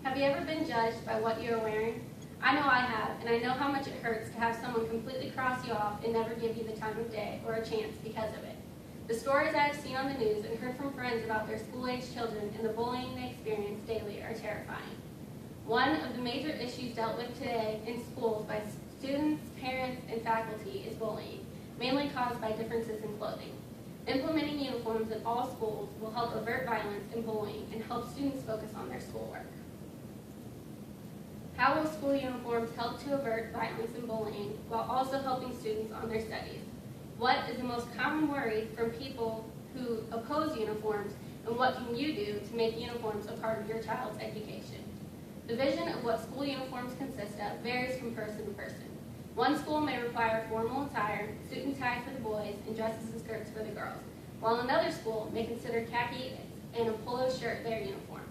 Have you ever been judged by what you are wearing? I know I have, and I know how much it hurts to have someone completely cross you off and never give you the time of day or a chance because of it. The stories I have seen on the news and heard from friends about their school-age children and the bullying they experience daily are terrifying. One of the major issues dealt with today in schools by students, parents, and faculty is bullying, mainly caused by differences in clothing. Implementing uniforms in all schools will help avert violence and bullying and help students focus on their schoolwork. How will school uniforms help to avert violence and bullying while also helping students on their studies? What is the most common worry from people who oppose uniforms, and what can you do to make uniforms a part of your child's education? The vision of what school uniforms consist of varies from person to person. One school may require formal attire, suit and tie for the boys, and dresses and skirts for the girls, while another school may consider khaki and a polo shirt their uniform.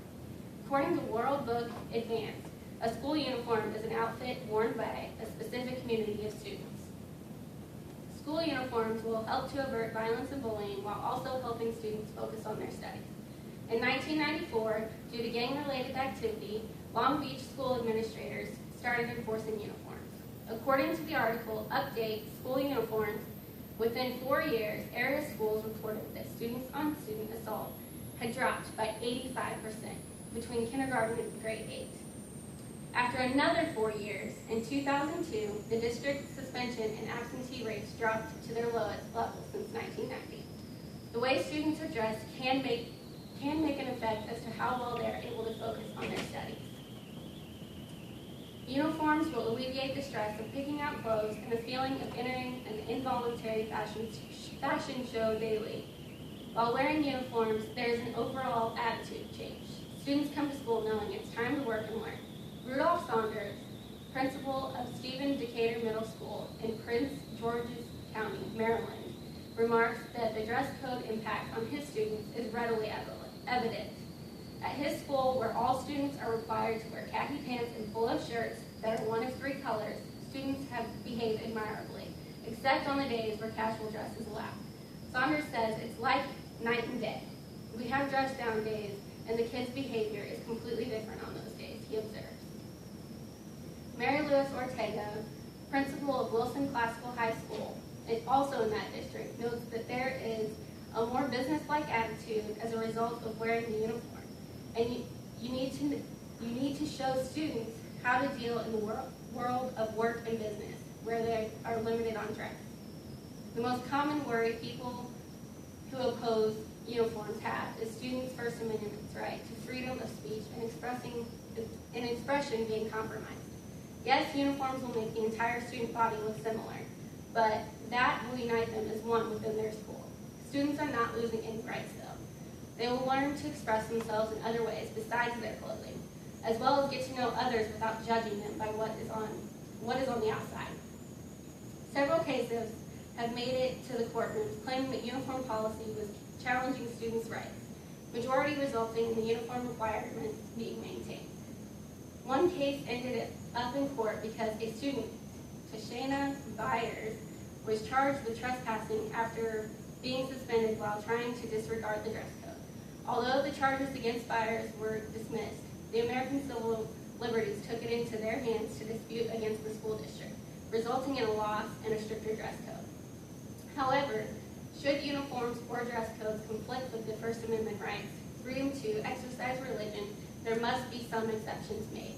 According to World Book Advanced, a school uniform is an outfit worn by a specific community of students. School uniforms will help to avert violence and bullying while also helping students focus on their studies. In 1994, due to gang-related activity, Long Beach school administrators started enforcing uniforms. According to the article, Update School Uniforms, within 4 years, area schools reported that students on student assault had dropped by 85% between kindergarten and grade 8. After another 4 years, in 2002, the district suspension and absentee rates dropped to their lowest level since 1990. The way students are dressed can make an effect as to how well they are able to focus on their studies. Uniforms will alleviate the stress of picking out clothes and the feeling of entering an involuntary fashion show daily. While wearing uniforms, there is an overall attitude change. Students come to school knowing it's time to work and learn. Rudolph Saunders, principal of Stephen Decatur Middle School in Prince George's County, Maryland, remarks that the dress code impact on his students is readily evident. At his school, where all students are required to wear khaki pants and polo shirts that are one of 3 colors, students have behaved admirably, except on the days where casual dress is allowed. Saunders says it's like night and day. We have dress-down days, and the kids' behavior is completely different on those days, he observes. Mary Louise Ortega, principal of Wilson Classical High School, also in that district, notes that there is a more business-like attitude as a result of wearing the uniform. And you need to show students how to deal in the world of work and business, where they are limited on dress. The most common worry people who oppose uniforms have is students' First Amendment's right to freedom of speech and expression being compromised. Yes, uniforms will make the entire student body look similar, but that will unite them as one within their school. Students are not losing any rights, though. They will learn to express themselves in other ways besides their clothing, as well as get to know others without judging them by what is on the outside. Several cases have made it to the courtrooms claiming that uniform policy was challenging students' rights, majority resulting in the uniform requirement being maintained. One case ended up in court because a student, Tashana Byers, was charged with trespassing after being suspended while trying to disregard the dress code. Although the charges against Byers were dismissed, the American Civil Liberties took it into their hands to dispute against the school district, resulting in a loss and a stricter dress code. However, should uniforms or dress codes conflict with the First Amendment rights, freedom to exercise religion, there must be some exceptions made.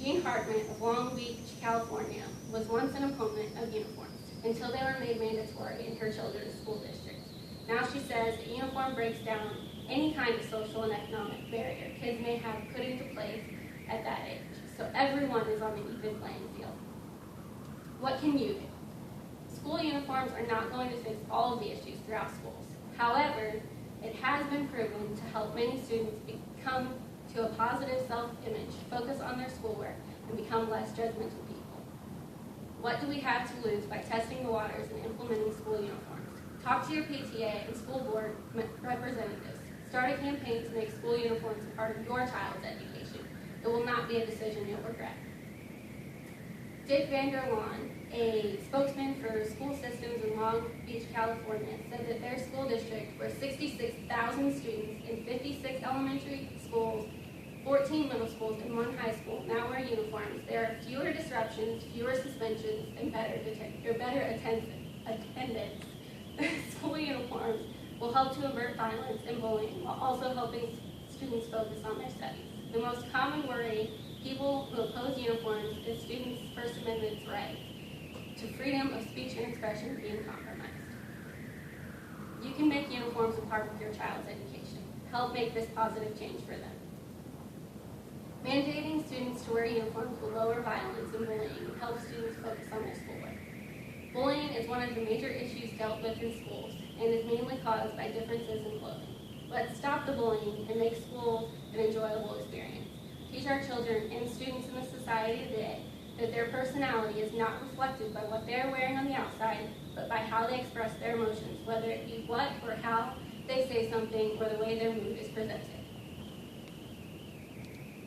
Jean Hartman of Long Beach, California, was once an opponent of uniforms until they were made mandatory in her children's school district. Now she says a uniform breaks down any kind of social and economic barrier kids may have put into place at that age, so everyone is on the even playing field. What can you do? School uniforms are not going to fix all of the issues throughout schools. However, it has been proven to help many students become to a positive self-image, focus on their schoolwork, and become less judgmental people. What do we have to lose by testing the waters and implementing school uniforms? Talk to your PTA and school board representatives. Start a campaign to make school uniforms a part of your child's education. It will not be a decision you'll regret. Dick Vander Laan, a spokesman for school systems in Long Beach, California, said that their school district, where 66,000 students in 56 elementary schools 14 middle schools and 1 high school now wear uniforms, there are fewer disruptions, fewer suspensions, and better attendance. School uniforms will help to avert violence and bullying while also helping students focus on their studies. The most common worry people who oppose uniforms is students' First Amendment's right to freedom of speech and expression being compromised. You can make uniforms a part of your child's education. Help make this positive change for them. Mandating students to wear uniforms will lower violence and bullying and help students focus on their schoolwork. Bullying is one of the major issues dealt with in schools and is mainly caused by differences in clothing. Let's stop the bullying and make school an enjoyable experience. Teach our children and students in the society today that their personality is not reflected by what they are wearing on the outside, but by how they express their emotions, whether it be what or how they say something or the way their mood is presented.